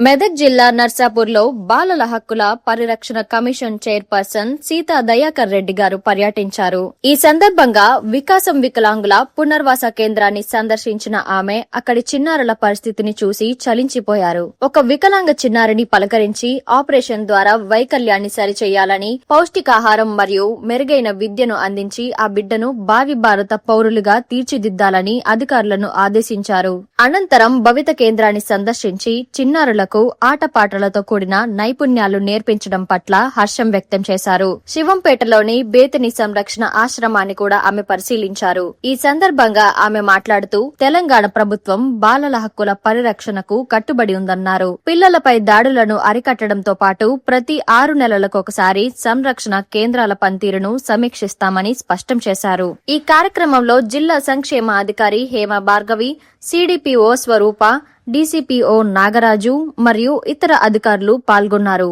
మెదక్ జిల్లా నర్సాపూర్లో బాలల హక్కుల పరిరక్షణ కమిషన్ చైర్పర్సన్ సీతా దయాకర్ రెడ్డి గారు పర్యటించారు. ఈ సందర్భంగా వికాసం వికలాంగుల పునర్వాస కేంద్రాన్ని సందర్శించిన ఆమె అక్కడి చిన్నారుల పరిస్థితిని చూసి చలించిపోయారు. ఒక వికలాంగ చిన్నారిని పలకరించి ఆపరేషన్ ద్వారా వైకల్యాన్ని సరిచేయాలని, పౌష్టికాహారం మరియు మెరుగైన విద్యను అందించి ఆ బిడ్డను భావి భారత పౌరులుగా తీర్చిదిద్దాలని అధికారులను ఆదేశించారు. అనంతరం భవిత కేంద్రాన్ని సందర్శించి చిన్నారులకు ఆటపాటలతో కూడిన నైపుణ్యాలు నేర్పించడం పట్ల హర్షం వ్యక్తం చేశారు. శివంపేటలోని బేతిని సంరక్షణ ఆశ్రమాన్ని కూడా ఆమె పరిశీలించారు. ఈ సందర్భంగా ఆమె మాట్లాడుతూ తెలంగాణ ప్రభుత్వం బాలల హక్కుల పరిరక్షణకు కట్టుబడి ఉందన్నారు. పిల్లలపై దాడులను అరికట్టడంతో పాటు ప్రతి 6 నెలలకొకసారి సంరక్షణ కేంద్రాల పనితీరును సమీక్షిస్తామని స్పష్టం చేశారు. ఈ కార్యక్రమంలో జిల్లా సంక్షేమ అధికారి హేమ భార్గవి, సిడిపిఓ స్వరూప, డీసీపీఓ నాగరాజు మరియు ఇతర అధికారులు పాల్గొన్నారు.